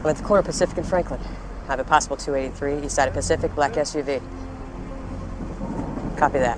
I'm at the corner of Pacific and Franklin. I have a possible 283, east side of Pacific, black SUV. Copy that.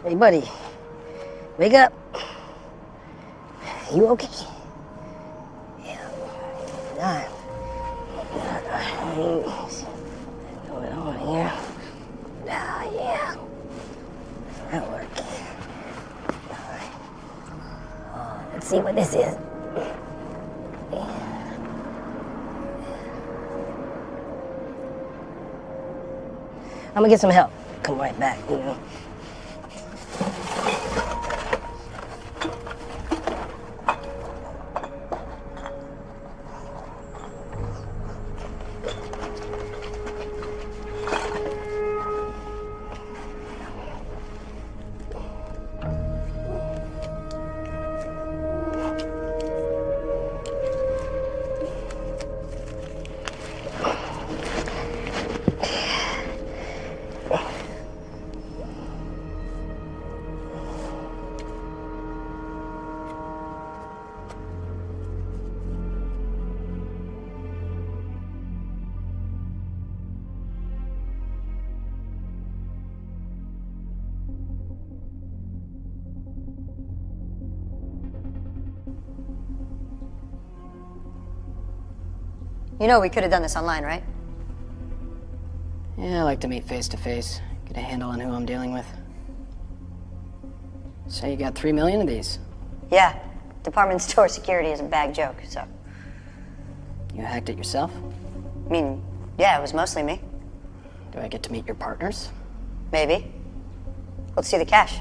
Hey, buddy. Wake up. You okay? Yeah. What's going on here? Ah, yeah. That worked. All right. Let's see what this is. I'm gonna get some help. Come right back, you know. You know we could have done this online, right? Yeah, I like to meet face to face. Get a handle on who I'm dealing with. Say you got 3 million of these. Yeah. Department store security is a bag joke, so. You hacked it yourself? I mean, yeah, it was mostly me. Do I get to meet your partners? Maybe. Let's see the cash.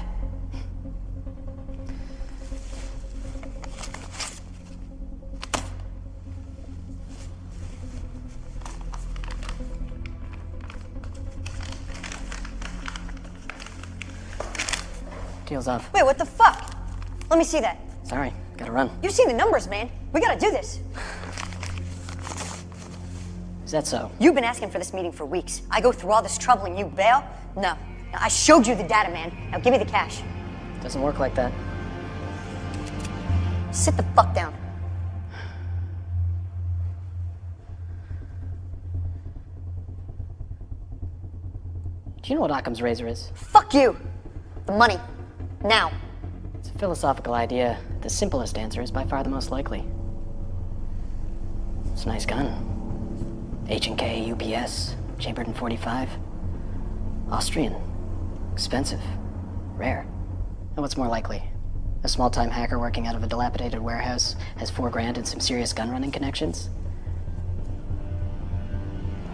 Deal's off. Wait, what the fuck? Let me see that. Sorry, gotta run. You've seen the numbers, man. We gotta do this. Is that so? You've been asking for this meeting for weeks. I go through all this trouble and you bail? No. Now, I showed you the data, man. Now give me the cash. Doesn't work like that. Sit the fuck down. Do you know what Occam's razor is? Fuck you. The money. Now. It's a philosophical idea. The simplest answer is by far the most likely. It's a nice gun. H&K, UPS, chambered in .45. Austrian. Expensive. Rare. And what's more likely? A small-time hacker working out of a dilapidated warehouse has $4 grand and some serious gun-running connections?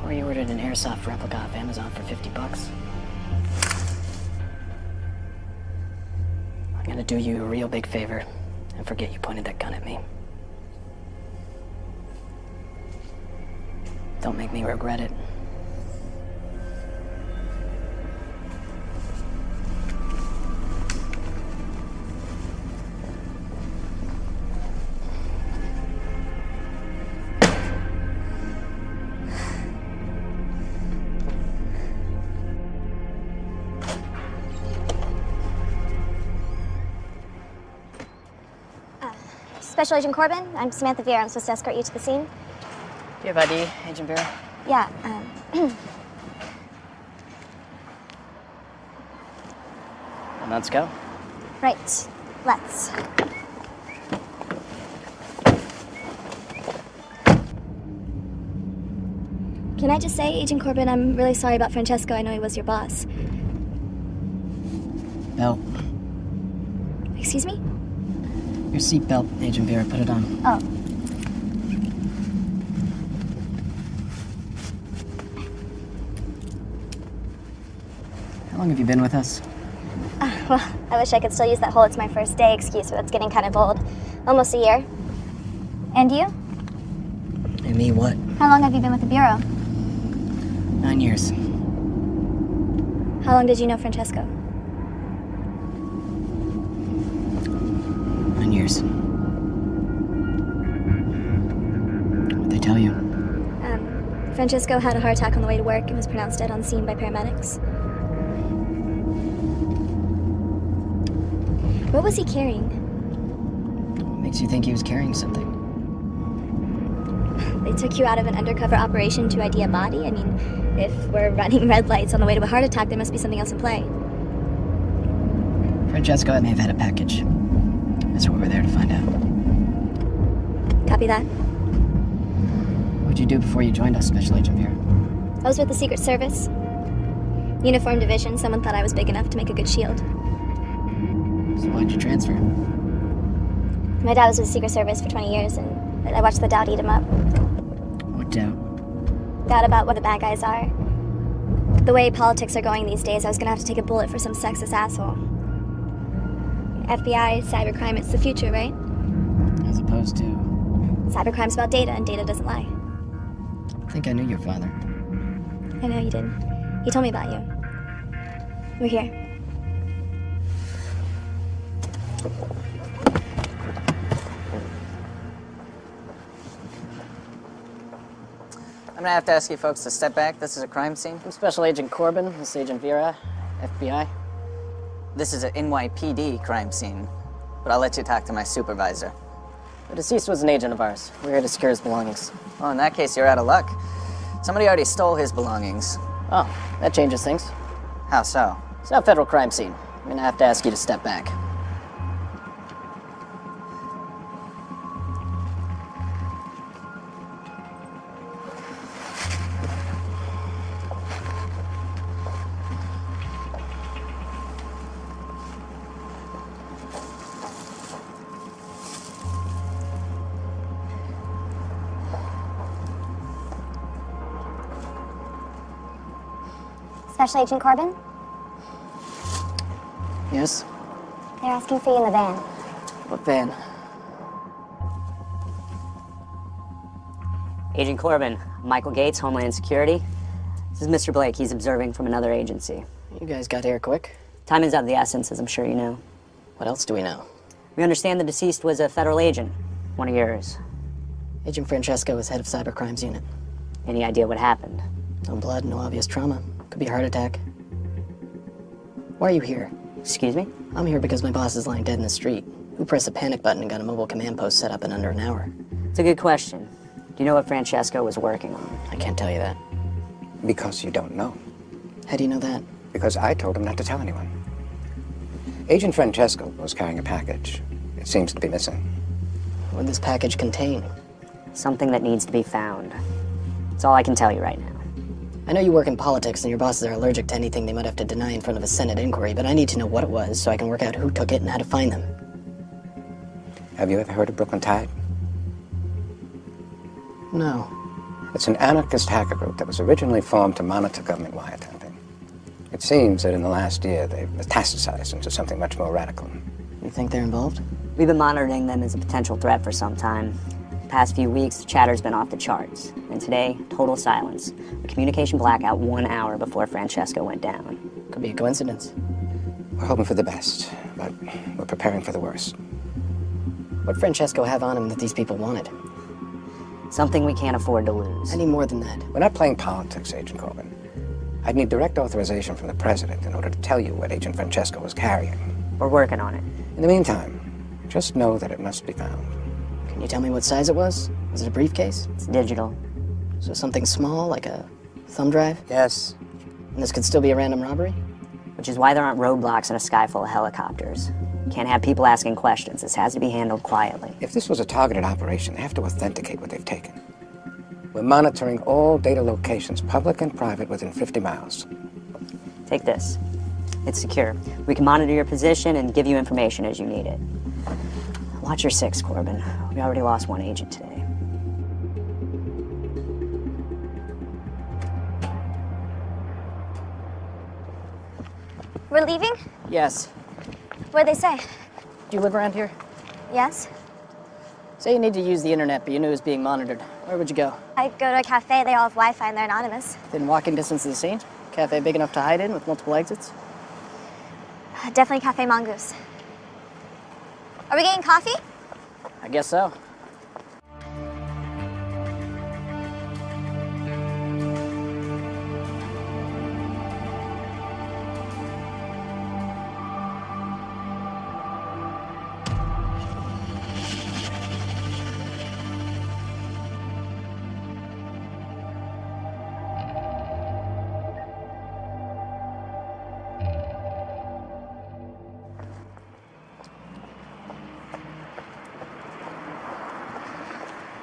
Or you ordered an airsoft replica off Amazon for $50. I'm gonna do you a real big favor and forget you pointed that gun at me. Don't make me regret it. Special Agent Corbin, I'm Samantha Vera. I'm supposed to escort you to the scene. Do you have ID, Agent Vera? Yeah, Then let's go. right. Let's. Can I just say, Agent Corbin, I'm really sorry about Francesco. I know he was your boss. Belt. Excuse me? Your seatbelt, Agent Vera. Put it on. Oh. How long have you been with us? Well, I wish I could still use that whole "it's my first day" excuse, but that's getting kind of old. Almost a year. And you? And me what? How long have you been with the Bureau? 9 years. How long did you know Francesco? 9 years. What'd they tell you? Francesco had a heart attack on the way to work and was pronounced dead on scene by paramedics. What was he carrying? What makes you think he was carrying something? They took you out of an undercover operation to ID a body? I mean, if we're running red lights on the way to a heart attack, there must be something else in play. Francesco may have had a package. That's what we're there to find out. Copy that. What'd you do before you joined us, Special Agent Vera? I was with the Secret Service. Uniform division. Someone thought I was big enough to make a good shield. So why'd you transfer? My dad was with the Secret Service for 20 years, and I watched the Doubt eat him up. What doubt? Doubt about what the bad guys are. The way politics are going these days, I was gonna have to take a bullet for some sexist asshole. FBI, cybercrime, it's the future, right? As opposed to... Cybercrime's about data, and data doesn't lie. I think I knew your father. I know you did. He told me about you. We're here. I'm gonna have to ask you folks to step back. This is a crime scene. I'm Special Agent Corbin. This is Agent Vera, FBI. This is an NYPD crime scene, but I'll let you talk to my supervisor. The deceased was an agent of ours. We're here to secure his belongings. Well, in that case, you're out of luck. Somebody already stole his belongings. Oh, that changes things. How so? It's not a federal crime scene. I'm gonna have to ask you to step back. Special Agent Corbin? Yes? They're asking for you in the van. What van? Agent Corbin, Michael Gates, Homeland Security. This is Mr. Blake. He's observing from another agency. You guys got here quick. Time is of the essence, as I'm sure you know. What else do we know? We understand the deceased was a federal agent, one of yours. Agent Francesco was head of Cyber Crimes Unit. Any idea what happened? No blood, no obvious trauma. Could be a heart attack. Why are you here? Excuse me? I'm here because my boss is lying dead in the street. Who pressed the panic button and got a mobile command post set up in under an hour? It's a good question. Do you know what Francesco was working on? I can't tell you that. Because you don't know. How do you know that? Because I told him not to tell anyone. Agent Francesco was carrying a package. It seems to be missing. What would this package contain? Something that needs to be found. That's all I can tell you right now. I know you work in politics and your bosses are allergic to anything they might have to deny in front of a Senate inquiry, but I need to know what it was so I can work out who took it and how to find them. Have you ever heard of Brooklyn Tide? No. It's an anarchist hacker group that was originally formed to monitor government wiretapping. It seems that in the last year they've metastasized into something much more radical. You think they're involved? We've been monitoring them as a potential threat for some time. The past few weeks, the chatter's been off the charts. And today, total silence. A communication blackout 1 hour before Francesco went down. Could be a coincidence. We're hoping for the best, but we're preparing for the worst. What'd Francesco have on him that these people wanted? Something we can't afford to lose. I need more than that. We're not playing politics, Agent Corbin. I'd need direct authorization from the president in order to tell you what Agent Francesco was carrying. We're working on it. In the meantime, just know that it must be found. Can you tell me what size it was? Was it a briefcase? It's digital. So something small, like a thumb drive? Yes. And this could still be a random robbery? Which is why there aren't roadblocks in a sky full of helicopters. Can't have people asking questions. This has to be handled quietly. If this was a targeted operation, they have to authenticate what they've taken. We're monitoring all data locations, public and private, within 50 miles. Take this. It's secure. We can monitor your position and give you information as you need it. Watch your six, Corbin. We already lost one agent today. We're leaving? Yes. What'd they say? Do you live around here? Yes? Say you need to use the internet, but you knew it was being monitored. Where would you go? I'd go to a cafe. They all have Wi-Fi and they're anonymous. Within walking distance of the scene? Cafe big enough to hide in with multiple exits? Definitely Cafe Mongoose. Are we getting coffee? I guess so.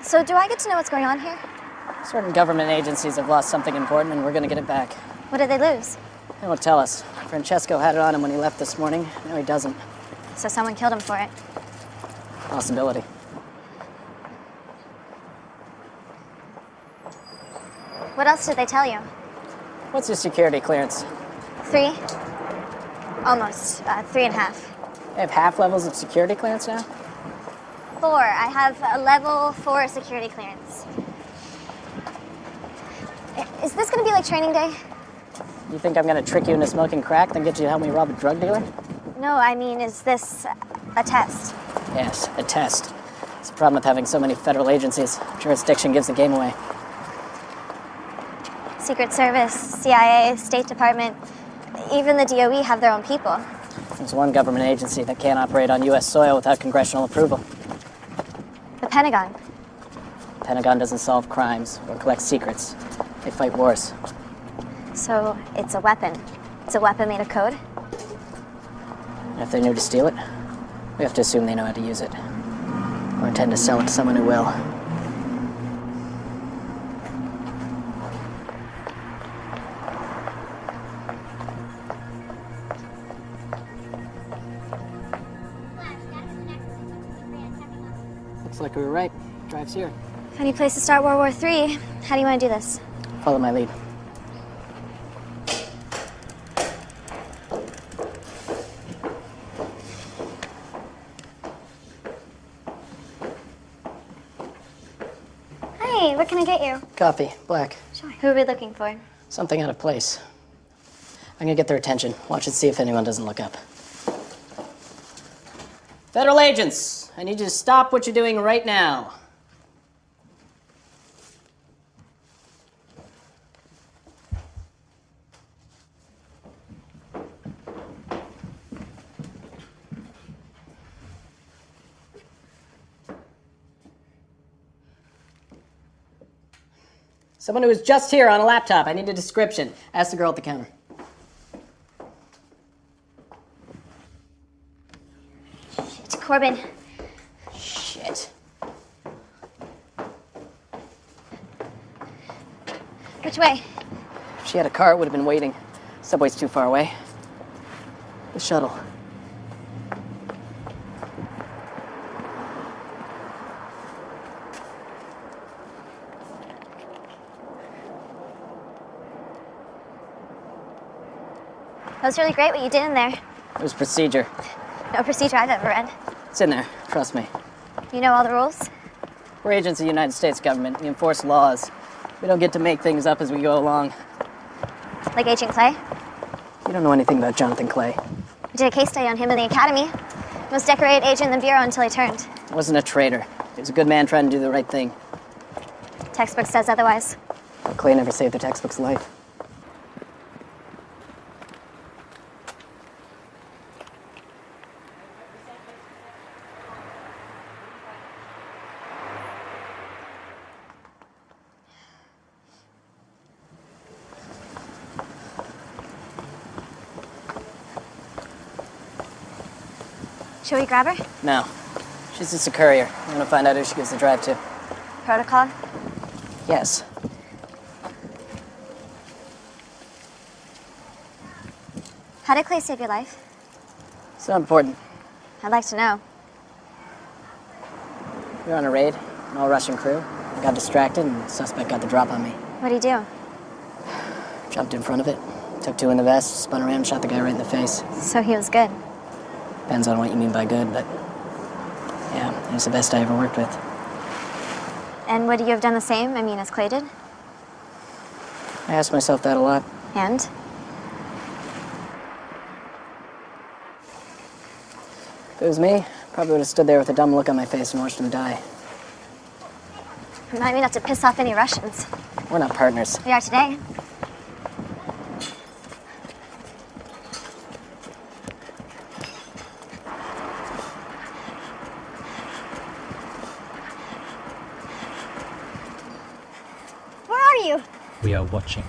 So do I get to know what's going on here? Certain government agencies have lost something important and we're gonna get it back. What did they lose? They won't tell us. Francesco had it on him when he left this morning. Now he doesn't. So someone killed him for it. Possibility. What else did they tell you? What's your security clearance? 3? Almost. 3.5. They have half levels of security clearance now? 4. I have a level 4 security clearance. Is this gonna be like training day? You think I'm gonna trick you into smoking crack, then get you to help me rob a drug dealer? No, I mean, is this a test? Yes, a test. It's the problem with having so many federal agencies. Jurisdiction gives the game away. Secret Service, CIA, State Department, even the DOE have their own people. There's one government agency that can't operate on U.S. soil without congressional approval. The Pentagon. The Pentagon doesn't solve crimes or collect secrets. They fight wars. So it's a weapon. It's a weapon made of code? And if they knew to steal it, we have to assume they know how to use it. Or intend to sell it to someone who will. Looks like we were right. Drive's here. Any place to start World War III? How do you want to do this? Follow my lead. Hey, what can I get you? Coffee, black. Sure. Who are we looking for? Something out of place. I'm gonna get their attention. Watch and see if anyone doesn't look up. Federal agents, I need you to stop what you're doing right now. Someone who was just here on a laptop. I need a description. Ask the girl at the counter. It's Corbin. Shit. Which way? If she had a car, it would have been waiting. Subway's too far away. The shuttle. That was really great what you did in there. It was procedure. No procedure I've ever read. It's in there. Trust me. You know all the rules? We're agents of the United States government. We enforce laws. We don't get to make things up as we go along. Like Agent Clay? You don't know anything about Jonathan Clay. I did a case study on him in the academy. Most decorated agent in the Bureau until he turned. He wasn't a traitor. He was a good man trying to do the right thing. Textbook says otherwise. But Clay never saved the textbook's life. Should we grab her? No. She's just a courier. I'm gonna find out who she gives the drive to. Protocol? Yes. How did Clay save your life? It's not important. I'd like to know. We were on a raid, an all-Russian crew. I got distracted and the suspect got the drop on me. What'd he do? Jumped in front of it, took two in the vest, spun around, shot the guy right in the face. So he was good. Depends on what you mean by good, but yeah, he was the best I ever worked with. And would you have done the same? I mean, as Clay did? I asked myself that a lot. And? If it was me, probably would have stood there with a dumb look on my face and watched him die. Remind me not to piss off any Russians. We're not partners. We are today. Where are you? We are watching.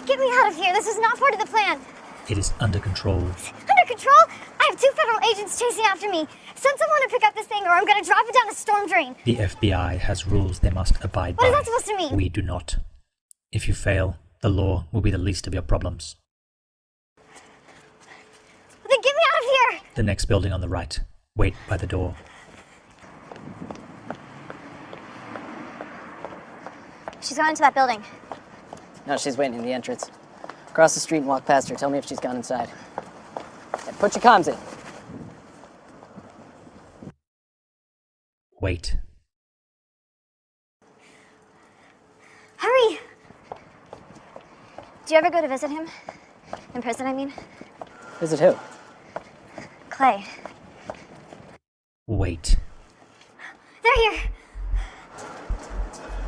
Get me out of here. This is not part of the plan. It is under control. Under control? I have 2 federal agents chasing after me. Send someone to pick up this thing or I'm gonna drop it down a storm drain. The FBI has rules they must abide by. What is that supposed to mean? We do not. If you fail, the law will be the least of your problems. Then get me out of here! The next building on the right. Wait by the door. She's gone into that building. No, she's waiting in the entrance. Cross the street and walk past her. Tell me if she's gone inside. And put your comms in. Wait. Hurry! Do you ever go to visit him? In prison, I mean? Visit who? Clay. Wait. They're here!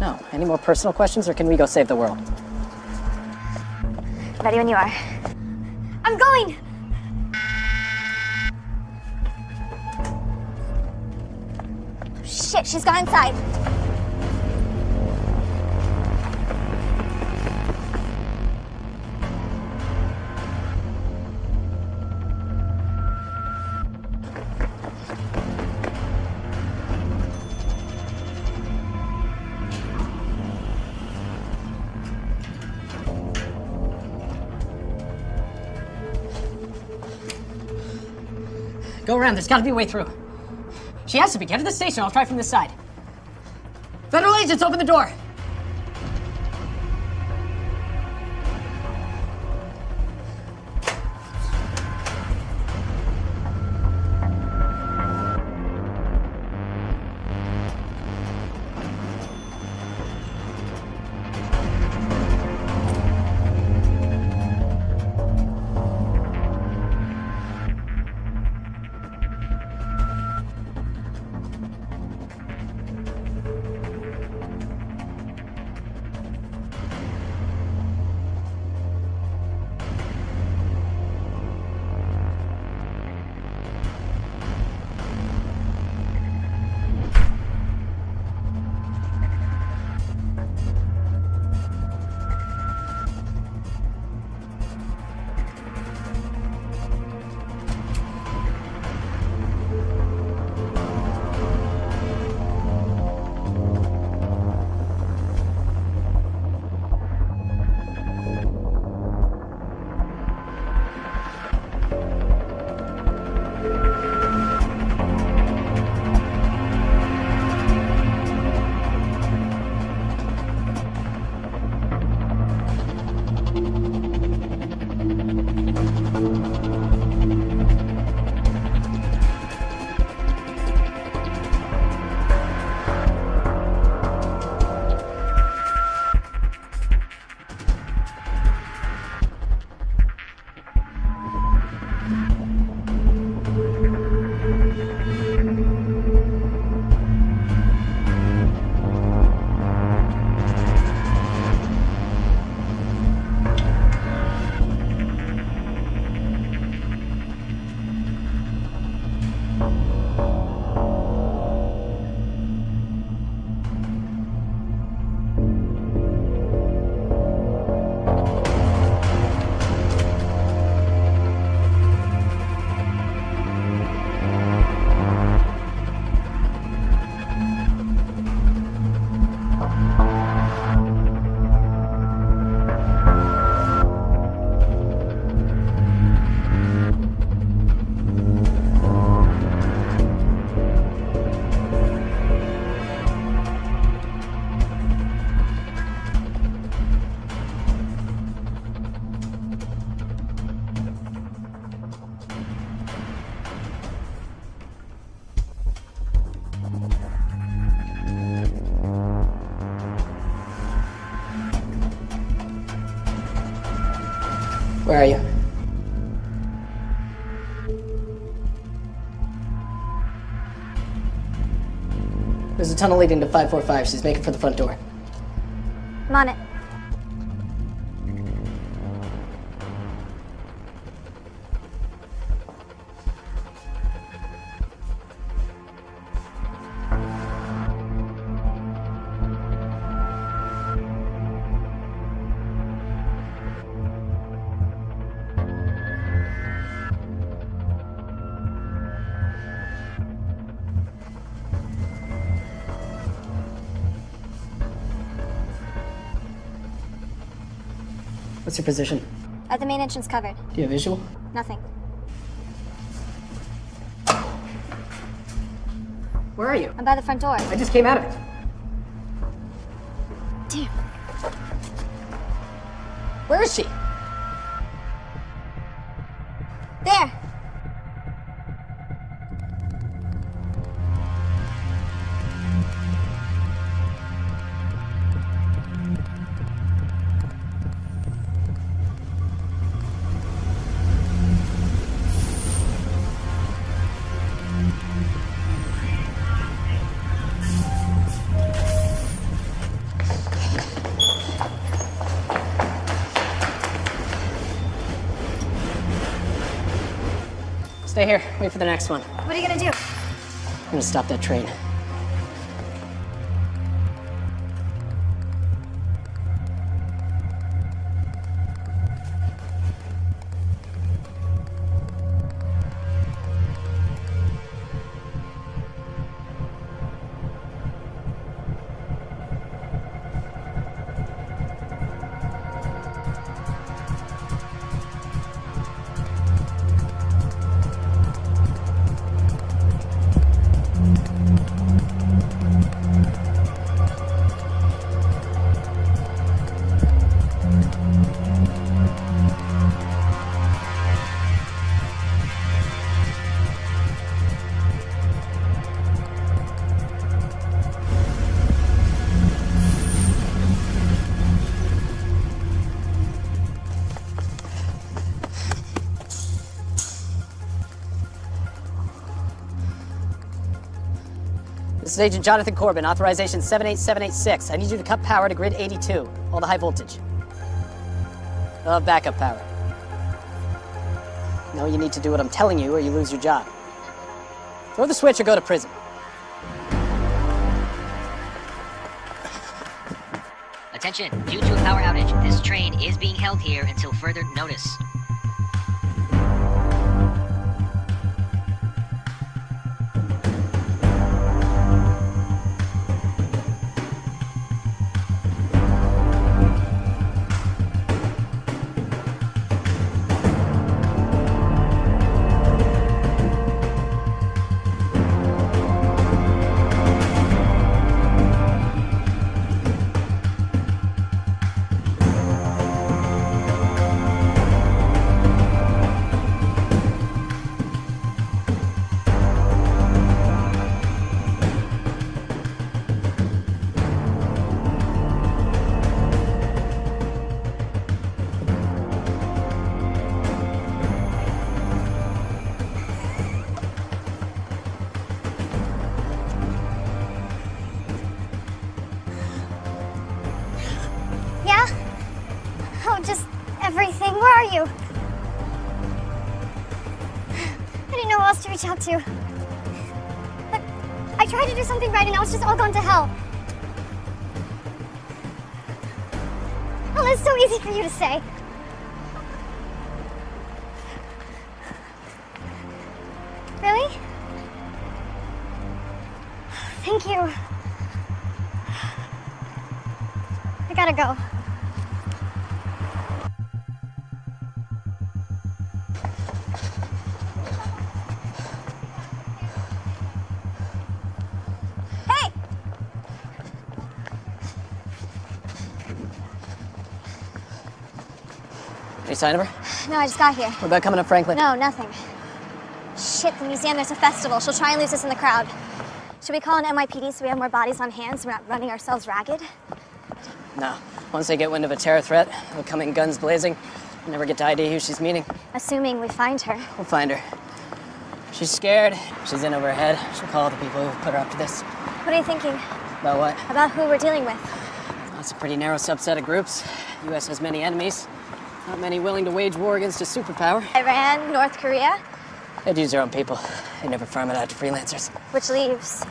No. Any more personal questions, or can we go save the world? Ready when you are. I'm going! Shit, she's gone inside. Go around. There's got to be a way through. She has to be. Get to the station. I'll try from this side. Federal agents, open the door. Where are you? There's a tunnel leading to 545. She's making for the front door. I'm on it. What's your position? The main entrance covered. Do you have visual? Nothing. Where are you? I'm by the front door. I just came out of it. Damn. Where is she? There. Stay here. Wait for the next one. What are you gonna do? I'm gonna stop that train. This is Agent Jonathan Corbin, authorization 78786. I need you to cut power to grid 82, all the high voltage. Backup power. No, you need to do what I'm telling you or you lose your job. Throw the switch or go to prison. Attention, due to a power outage, this train is being held here until further notice. Yeah? Oh, just everything. Where are you? I didn't know who else to reach out to. Look, I tried to do something right and now it's just all gone to hell. Well, it's so easy for you to say. Really? Thank you. I gotta go. Hey! Any sign of her? No, I just got here. What about coming to Franklin? No, nothing. Shit, the museum, there's a festival. She'll try and lose us in the crowd. Should we call an NYPD so we have more bodies on hand so we're not running ourselves ragged? No. Once they get wind of a terror threat, they'll come in guns blazing. Never get to ID who she's meeting. Assuming we find her. We'll find her. She's scared. She's in over her head. She'll call the people who put her up to this. What are you thinking? About what? About who we're dealing with. That's a pretty narrow subset of groups. The U.S. has many enemies. Not many willing to wage war against a superpower. Iran, North Korea, They'd use their own people. They never farm it out to freelancers. which leaves.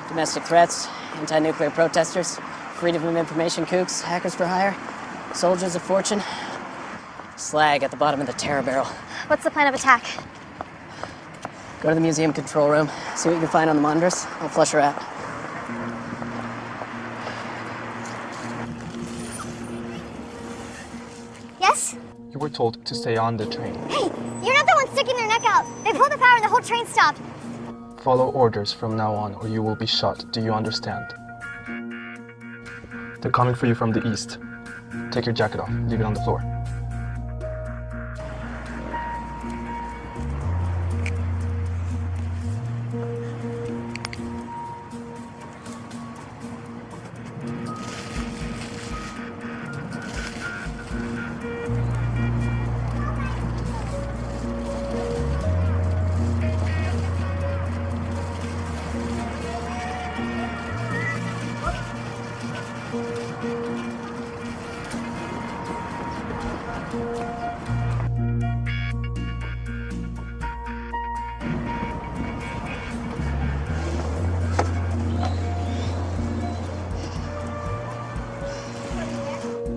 Domestic threats, anti-nuclear protesters, freedom of information kooks, hackers for hire, soldiers of fortune, slag at the bottom of the terror barrel. What's the plan of attack? Go to the museum control room, see what you can find on the monitors. I'll flush her out. Yes? You were told to stay on the train. Hey, you're not the one sticking their neck out. They pulled the power and the whole train stopped. Follow orders from now on or you will be shot. Do you understand? They're coming for you from the east. Take your jacket off. Leave it on the floor.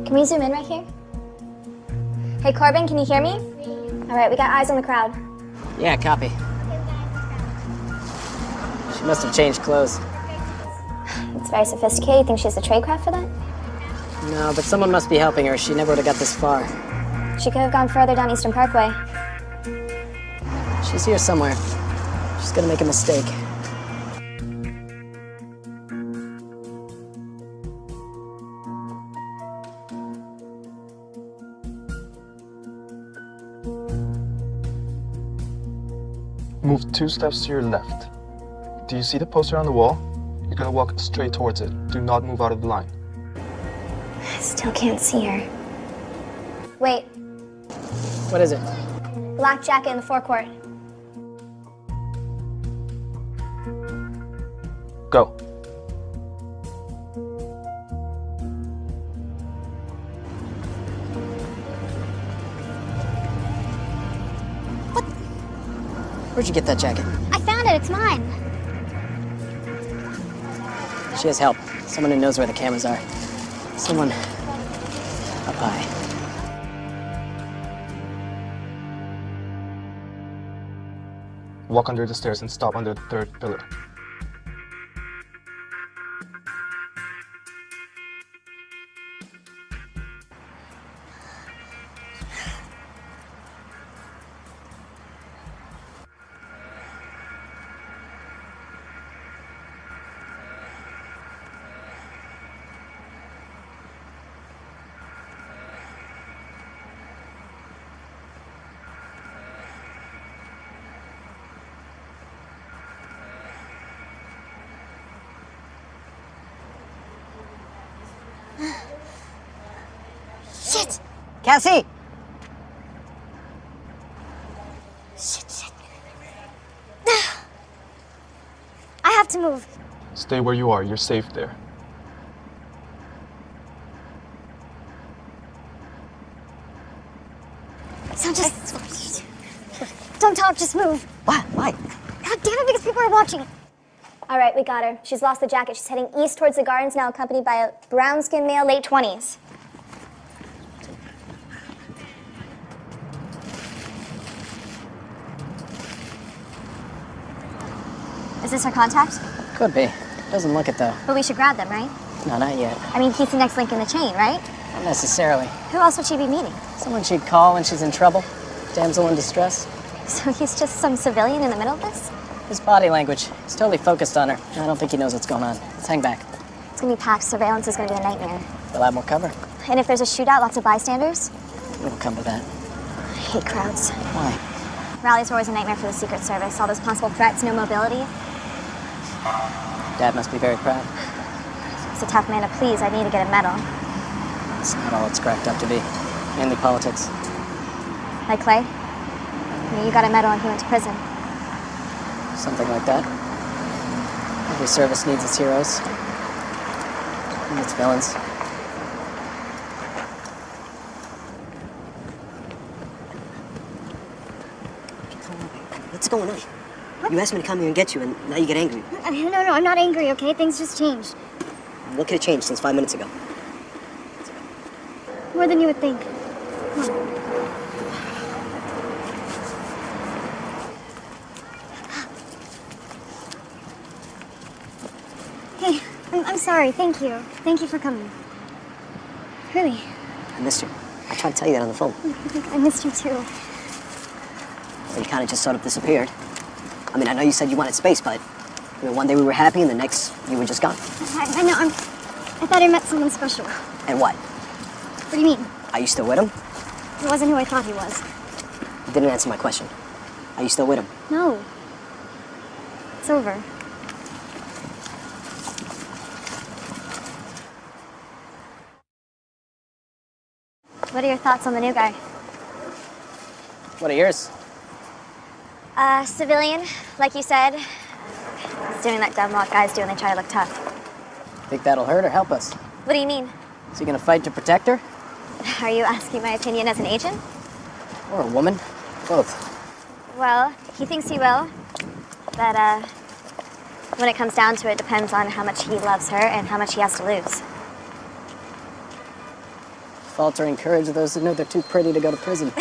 Can we zoom in right here? Hey, Corbin, can you hear me? All right, we got eyes on the crowd. Yeah, copy. She must have changed clothes. It's very sophisticated. You think she has a tradecraft for that? No, but someone must be helping her. She never would have got this far. She could have gone further down Eastern Parkway. She's here somewhere. She's gonna make a mistake. Move 2 steps to your left. Do you see the poster on the wall? You're gonna walk straight towards it. Do not move out of the line. I still can't see her. Wait, What is it? black jacket in the forecourt. Go. Where'd you get that jacket? I found it. It's mine. She has help. Someone who knows where the cameras are. Someone up high. Walk under the stairs and stop under the 3rd pillar. Shit! Cassie! Shit. I have to move. Stay where you are. You're safe there. So just... Don't talk, just move. What? Why? God damn it, because people are watching. All right, we got her. She's lost the jacket. She's heading east towards the gardens, now accompanied by a brown-skinned male, late 20s. Is this her contact? Could be. Doesn't look it though. But we should grab them, right? No, not yet. I mean, he's the next link in the chain, right? Not necessarily. Who else would she be meeting? Someone she'd call when she's in trouble. Damsel in distress. So he's just some civilian in the middle of this? His body language. He's totally focused on her. I don't think he knows what's going on. Let's hang back. It's gonna be packed. Surveillance is gonna be a nightmare. We'll have more cover. And if there's a shootout, lots of bystanders? It'll come to that. I hate crowds. Why? Rallies are always a nightmare for the Secret Service. All those possible threats, no mobility. Dad must be very proud. He's a tough man to please. I need to get a medal. It's not all it's cracked up to be. Mainly politics. Like Clay? I mean, you got a medal and he went to prison. Something like that. Every service needs its heroes. And its villains. What's going on? What? You asked me to come here and get you, and now you get angry. No, I'm not angry, okay? Things just changed. What could have changed since 5 minutes ago? More than you would think. Come on. Hey, I'm sorry. Thank you. Thank you for coming. Really. I missed you. I tried to tell you that on the phone. I missed you too. Well, you kind of just sort of disappeared. I mean, I know you said you wanted space, but I mean, one day we were happy, and the next you were just gone. I know. I thought I met someone special. And what? What do you mean? Are you still with him? He wasn't who I thought he was. You didn't answer my question. Are you still with him? No. It's over. What are your thoughts on the new guy? What are yours? Civilian, like you said. He's doing that dumb what guys do when they try to look tough. Think that'll hurt or help us? What do you mean? Is he gonna fight to protect her? Are you asking my opinion as an agent? Or a woman? Both. Well, he thinks he will. But, when it comes down to it, depends on how much he loves her and how much he has to lose. Faltering courage of those who know they're too pretty to go to prison.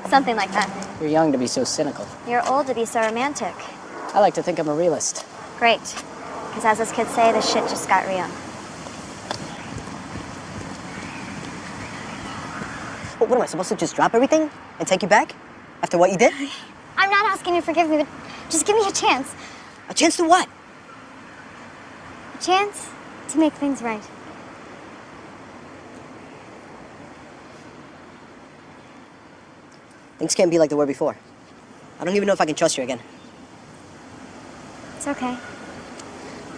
Something like that. You're young to be so cynical. You're old to be so romantic. I like to think I'm a realist. Great. Because as this kid say, this shit just got real. What am I supposed to just drop everything and take you back? After what you did? I'm not asking you to forgive me, but just give me a chance. A chance to what? A chance to make things right. Things can't be like they were before. I don't even know if I can trust you again. It's okay.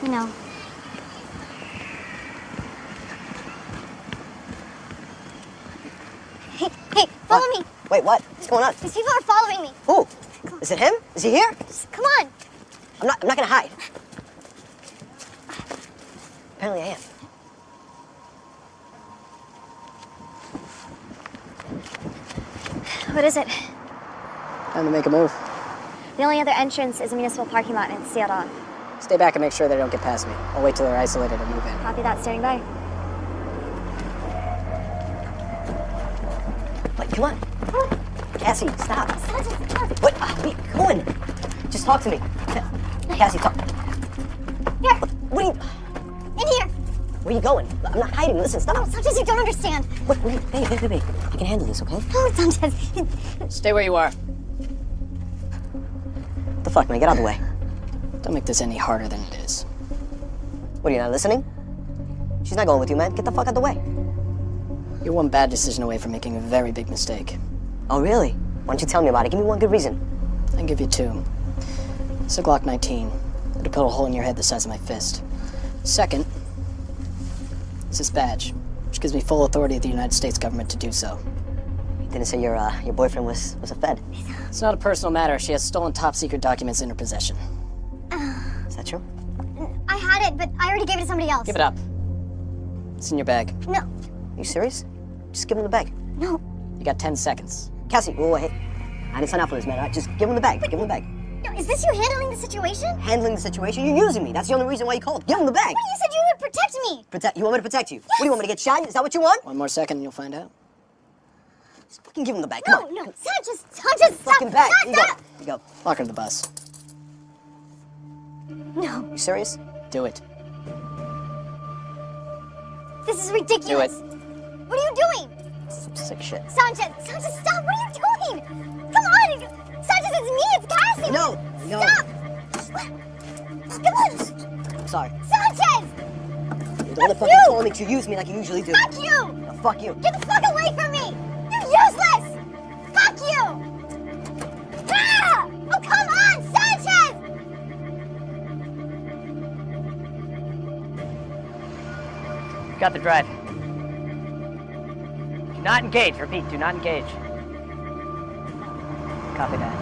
I know. Hey, follow me. Wait, what? What's going on? These people are following me. Who? Is it him? Is he here? Just come on. I'm not gonna hide. Apparently I am. What is it? Time to make a move. The only other entrance is a municipal parking lot and it's sealed off. Stay back and make sure they don't get past me. I'll wait till they're isolated and move in. Copy that, standing by. Wait, come on. Cassie, stop. Sergeant. What? Where are you going? Just talk to me. Cassie, talk. Here. What are you... In here. Where are you going? I'm not hiding. Listen, stop. No, Sanchez, you don't understand. What are you... Babe. I can handle this, okay? No, Sanchez. Stay where you are. What the fuck, man? Get out of the way. Don't make this any harder than it is. What, are you not listening? She's not going with you, man. Get the fuck out of the way. You're one bad decision away from making a very big mistake. Oh, really? Why don't you tell me about it? Give me one good reason. I can give you two. It's a Glock 19. It'll put a hole in your head the size of my fist. Second, it's this badge, which gives me full authority of the United States government to do so. You didn't say your boyfriend was a Fed. It's not a personal matter. She has stolen top-secret documents in her possession. Is that true? I had it, but I already gave it to somebody else. Give it up. It's in your bag. No. Are you serious? Just give him the bag. No. You got 10 seconds. Cassie, whoa, hey. I didn't sign up for this, man. All right? Just give him the bag. Give him the bag. No, is this you handling the situation? Handling the situation? You're using me. That's the only reason why you called. Give him the bag. What, you said you would protect me. Protect? You want me to protect you? Yes. What do you want me to get shot? Is that what you want? One more second and you'll find out. Just fucking give him the bag. Come on. No, Sanchez, stop. Fucking bag. Stop, Here you go. stop. Here you go. Lock her in the bus. No, You serious? Do it. this is ridiculous. Do it. What are you doing? Some sick shit. Sanchez, stop. What are you doing? Come on. Sanchez, it's me. It's Cassie. No. Stop. Come on. I'm sorry. Sanchez. You're the one that fucking told me to use me like you usually do. Fuck you. No, fuck you. Get the fuck away from me. You're useless. Fuck you. Ah! Oh, come on, Sanchez. Got the drive. Do not engage. Repeat, do not engage. Copy that.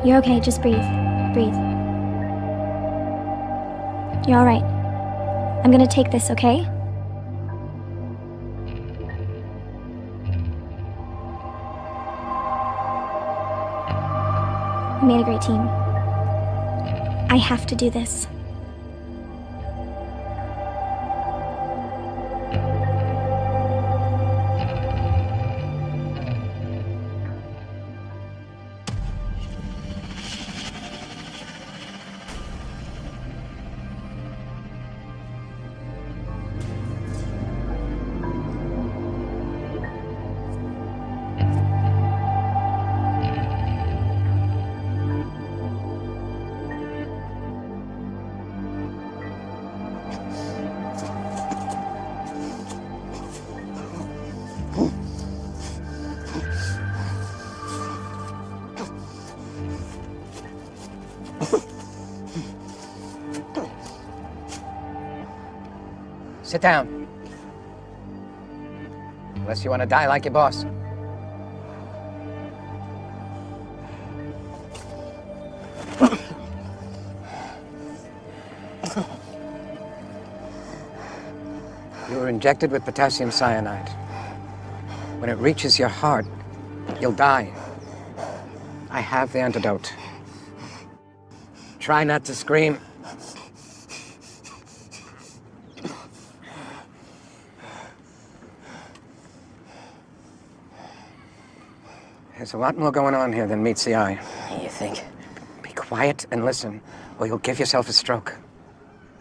You're okay, just breathe. Breathe. You're alright. I'm gonna take this, okay? We made a great team. I have to do this. Sit down. Unless you want to die like your boss. You were injected with potassium cyanide. When it reaches your heart, you'll die. I have the antidote. Try not to scream. There's a lot more going on here than meets the eye. You think? Be quiet and listen, or you'll give yourself a stroke.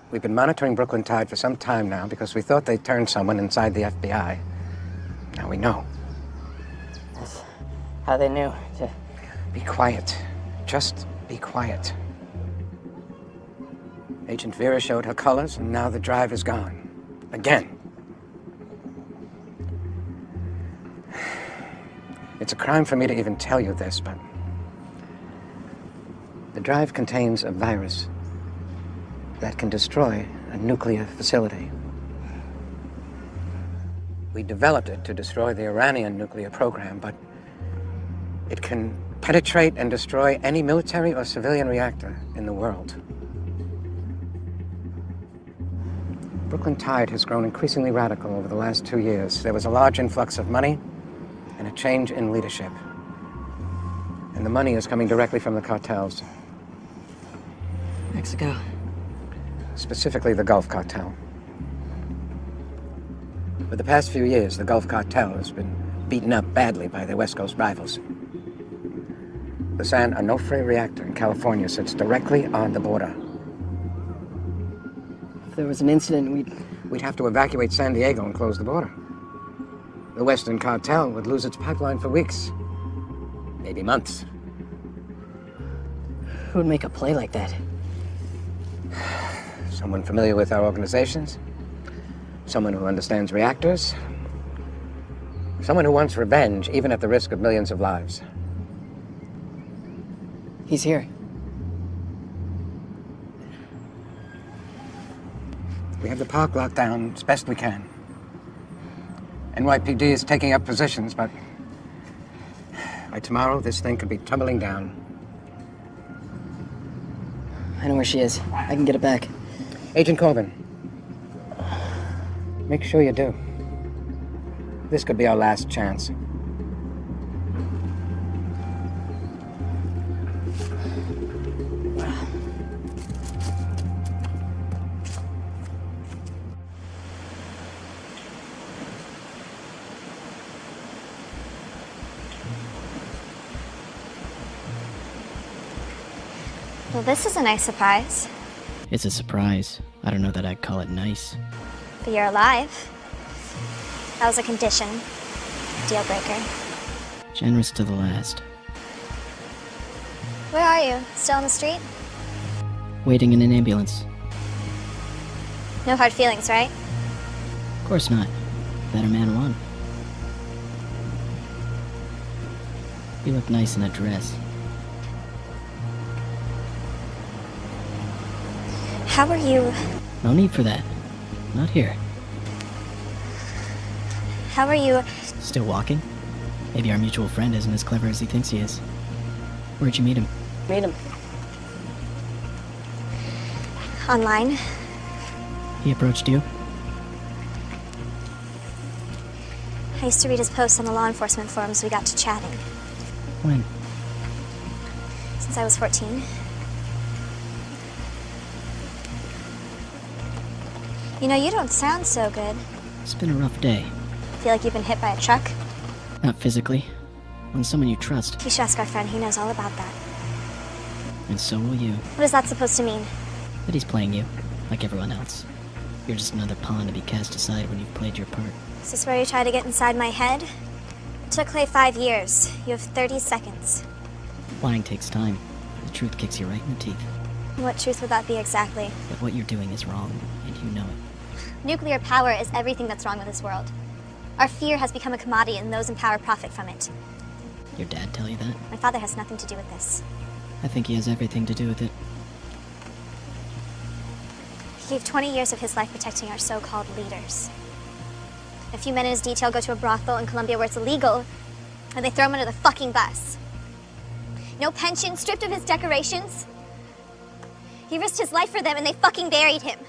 We've been monitoring Brooklyn Tide for some time now because we thought they'd turned someone inside the FBI. Now we know. That's how they knew to... Be quiet. Just be quiet. Agent Vera showed her colors, and now the drive is gone. Again. It's a crime for me to even tell you this, but the drive contains a virus that can destroy a nuclear facility. We developed it to destroy the Iranian nuclear program, but it can penetrate and destroy any military or civilian reactor in the world. Brooklyn Tide has grown increasingly radical over the last 2 years. There was a large influx of money and a change in leadership. And the money is coming directly from the cartels. Mexico. Specifically the Gulf Cartel. For the past few years, the Gulf Cartel has been beaten up badly by their West Coast rivals. The San Onofre reactor in California sits directly on the border. If there was an incident, We'd have to evacuate San Diego and close the border. The Western Cartel would lose its pipeline for weeks, maybe months. Who'd make a play like that? Someone familiar with our organizations, someone who understands reactors, someone who wants revenge, even at the risk of millions of lives. He's here. We have the park locked down as best we can. NYPD is taking up positions, but by tomorrow, this thing could be tumbling down. I know where she is. I can get it back. Agent Colvin, make sure you do. This could be our last chance. Well, this is a nice surprise. It's a surprise. I don't know that I'd call it nice. But you're alive. That was a condition. Deal breaker. Generous to the last. Where are you? Still on the street? Waiting in an ambulance. No hard feelings, right? Of course not. Better man won. You look nice in a dress. How are you... No need for that. Not here. How are you... Still walking? Maybe our mutual friend isn't as clever as he thinks he is. Where'd you meet him? Meet him. online? He approached you? I used to read his posts on the law enforcement forums. We got to chatting. When? Since I was 14. You know, you don't sound so good. It's been a rough day. Feel like you've been hit by a truck? Not physically. On someone you trust. You should ask our friend. He knows all about that. And so will you. What is that supposed to mean? But he's playing you, like everyone else. You're just another pawn to be cast aside when you've played your part. Is this where you try to get inside my head? It took Clay 5 years. You have 30 seconds. Lying takes time. The truth kicks you right in the teeth. What truth would that be exactly? But what you're doing is wrong, and you know it. Nuclear power is everything that's wrong with this world. Our fear has become a commodity, and those in power profit from it. Your dad tell you that? My father has nothing to do with this. I think he has everything to do with it. He gave 20 years of his life protecting our so-called leaders. A few men in his detail go to a brothel in Colombia where it's illegal, and they throw him under the fucking bus. No pension, stripped of his decorations. He risked his life for them, and they fucking buried him.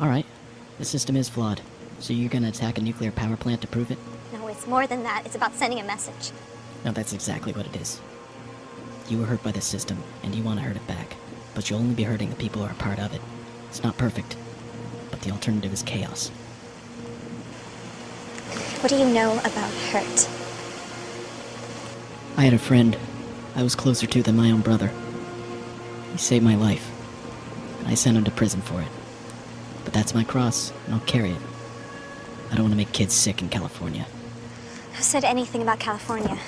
Alright, the system is flawed. So you're gonna attack a nuclear power plant to prove it? No, it's more than that. It's about sending a message. No, that's exactly what it is. You were hurt by the system, and you want to hurt it back. But you'll only be hurting the people who are part of it. It's not perfect, but the alternative is chaos. What do you know about hurt? I had a friend I was closer to than my own brother. He saved my life, and I sent him to prison for it. But that's my cross, and I'll carry it. I don't want to make kids sick in California. Who said anything about California?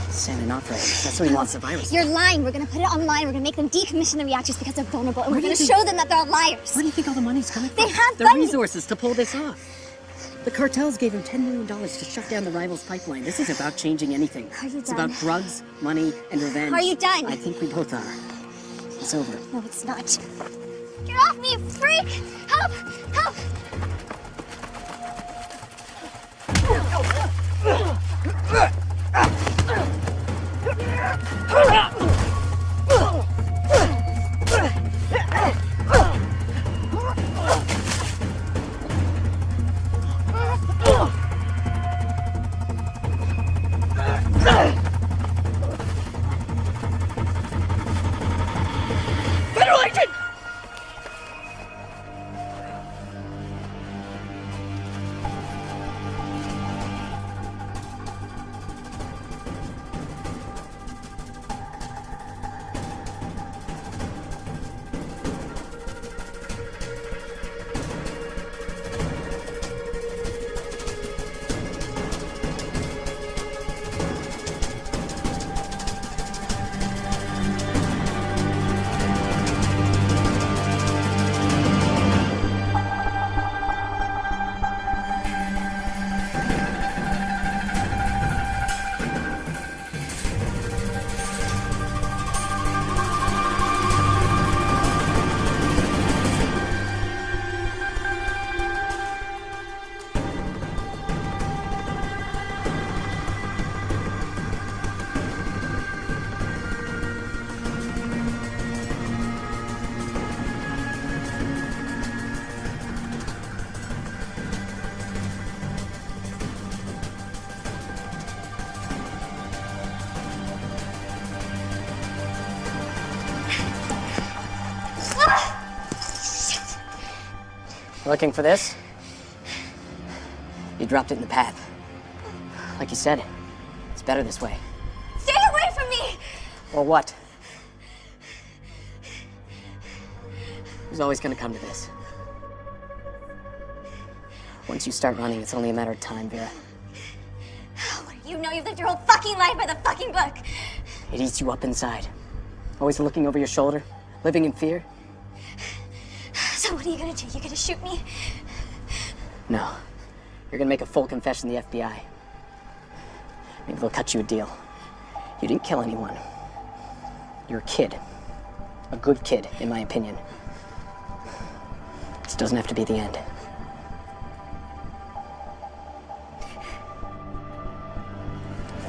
San Onofre. That's what he wants the virus. You're lying. We're gonna put it online. We're gonna make them decommission the reactors because they're vulnerable, and we're gonna show them that they're all liars. Where do you think all the money's coming from? They have the funding. resources to pull this off. The cartels gave him $10 million to shut down the rivals' pipeline. This isn't about changing anything. Are you It's done? about drugs, money, and revenge. Are you done? I think we both are. It's over. No, it's not. Get off me, you freak! Help! Help! Federal agent! Looking for this? You dropped it in the path. Like you said, it's better this way. Stay away from me! Or what? It was always gonna come to this. Once you start running, it's only a matter of time, Vera. What do you know? You've lived your whole fucking life by the fucking book. It eats you up inside. Always looking over your shoulder, living in fear. So what are you gonna do? You gonna shoot me? No. You're gonna make a full confession to the FBI. Maybe they'll cut you a deal. You didn't kill anyone. You're a kid. A good kid, in my opinion. This doesn't have to be the end.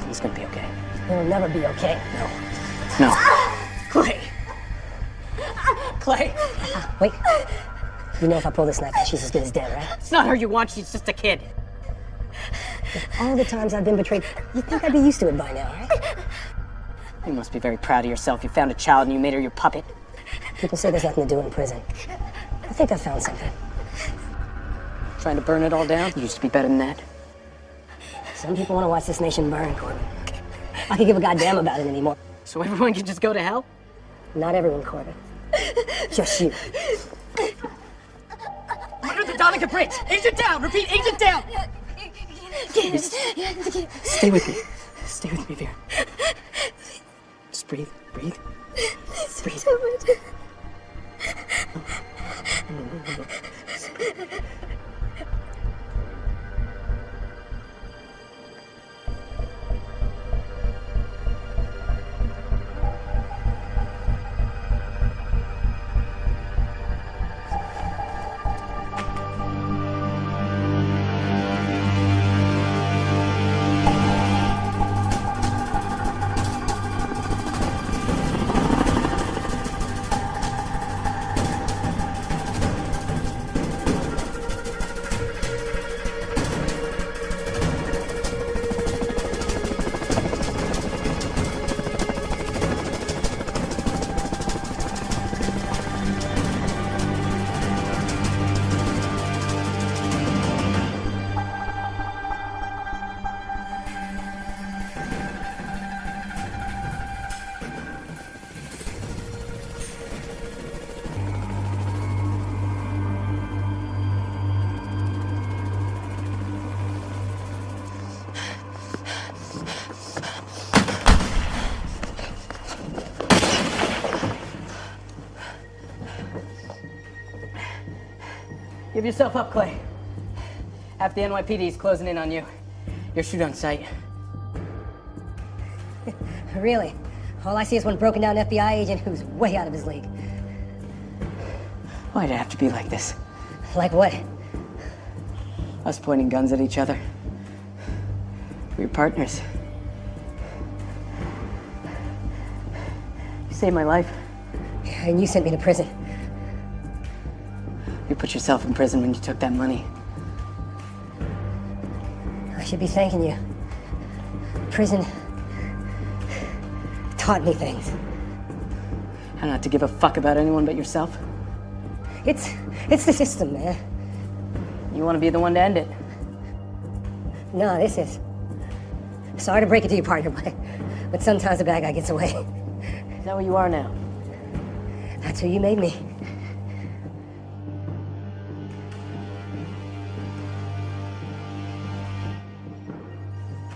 It's gonna be okay. It'll never be okay. No. No. Clay! Clay! Wait. You know if I pull this knife out, she's as good as dead, right? It's not her you want, she's just a kid. All the times I've been betrayed, you'd think I'd be used to it by now, right? You must be very proud of yourself. You found a child and you made her your puppet. People say there's nothing to do in prison. I think I found something. Trying to burn it all down? You used to be better than that. Some people want to watch this nation burn, Corbin. I could give a goddamn about it anymore. So everyone can just go to hell? Not everyone, Corbin. Just you. Under the Donica Bridge! Agent down! Repeat, agent down! Please. Stay with me. Stay with me, Vera. Just breathe, breathe. Breathe. No. Just breathe. Give yourself up, Clay. Half the NYPD is closing in on you. You're shoot on sight. Really? All I see is one broken down FBI agent who's way out of his league. Why'd it have to be like this? Like what? Us pointing guns at each other. We were partners. You saved my life. And you sent me to prison. You put yourself in prison when you took that money. I should be thanking you. Prison taught me things. How not to give a fuck about anyone but yourself? It's the system, man. You want to be the one to end it? No, this is. Sorry to break it to you, partner, but sometimes the bad guy gets away. Is that what you are now? That's who you made me.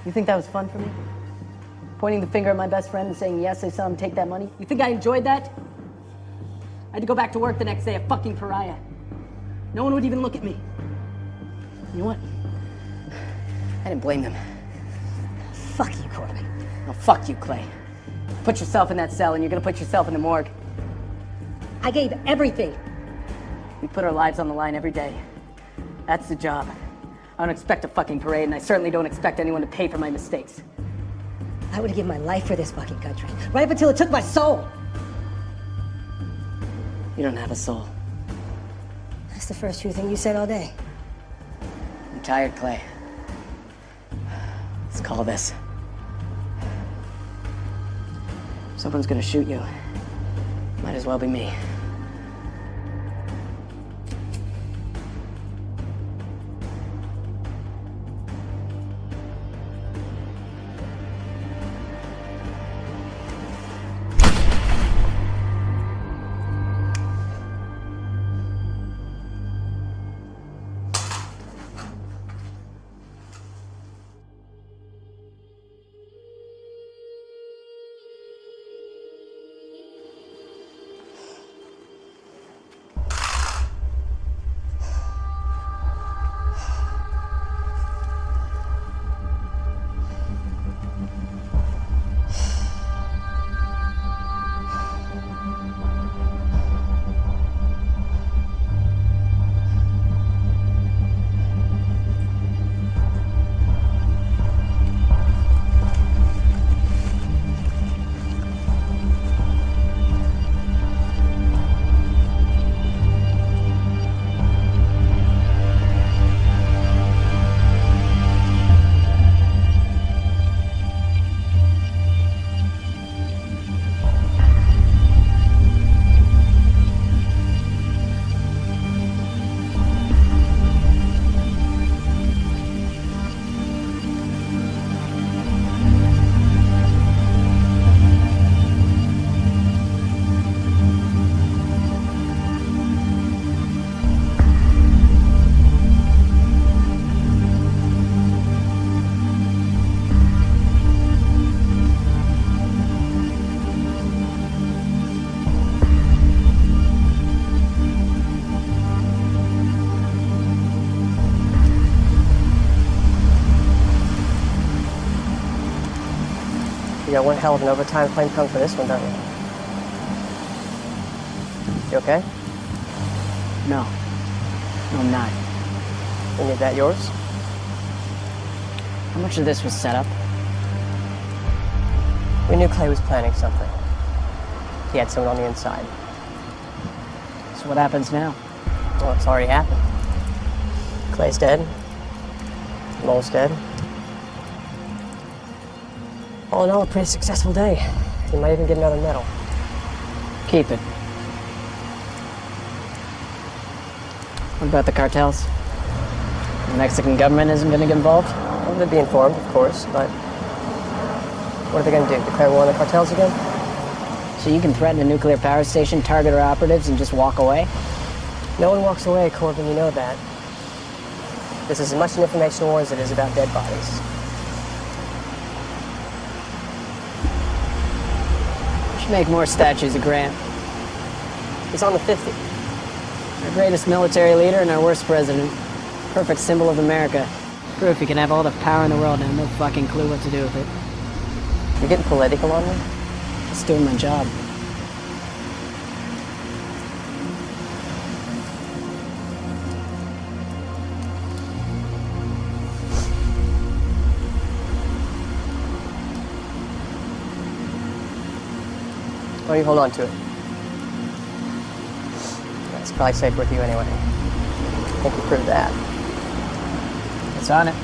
You think that was fun for me? Pointing the finger at my best friend and saying, yes, I saw him take that money? You think I enjoyed that? I had to go back to work the next day, a fucking pariah. No one would even look at me. You know what? I didn't blame them. Fuck you, Corbin. Oh, fuck you, Clay. Put yourself in that cell and you're gonna put yourself in the morgue. I gave everything. We put our lives on the line every day. That's the job. I don't expect a fucking parade, and I certainly don't expect anyone to pay for my mistakes. I would have given my life for this fucking country, right up until it took my soul. You don't have a soul. That's the first true thing you said all day. I'm tired, Clay. Let's call this. If someone's gonna shoot you, might as well be me. You got one hell of an overtime claim coming for this one, don't you? You okay? No. No, I'm not. Any of that yours? How much of this was set up? We knew Clay was planning something. He had someone on the inside. So what happens now? Well, it's already happened. Clay's dead. Mole's dead. All in all, a pretty successful day. You might even get another medal. Keep it. What about the cartels? The Mexican government isn't going to get involved? Well, they'd be informed, of course, but what are they going to do? Declare war on the cartels again? So you can threaten a nuclear power station, target our operatives, and just walk away? No one walks away, Corbin, you know that. This is as much an information war as it is about dead bodies. We should make more statues of Grant. He's on the 50. Our greatest military leader and our worst president. Perfect symbol of America. Proof he can have all the power in the world and have no fucking clue what to do with it. You're getting political on me? Just doing my job. Why don't you hold on to it? It's probably safe with you anyway. I think you proved that. It's on it.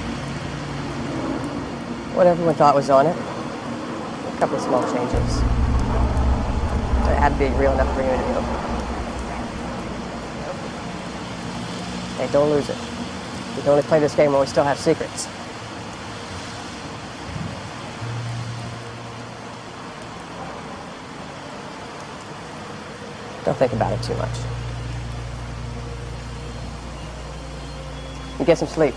What everyone thought was on it. A couple of small changes. It had to be real enough for you to know. Hey, don't lose it. We can only play this game when we still have secrets. Don't think about it too much. You get some sleep.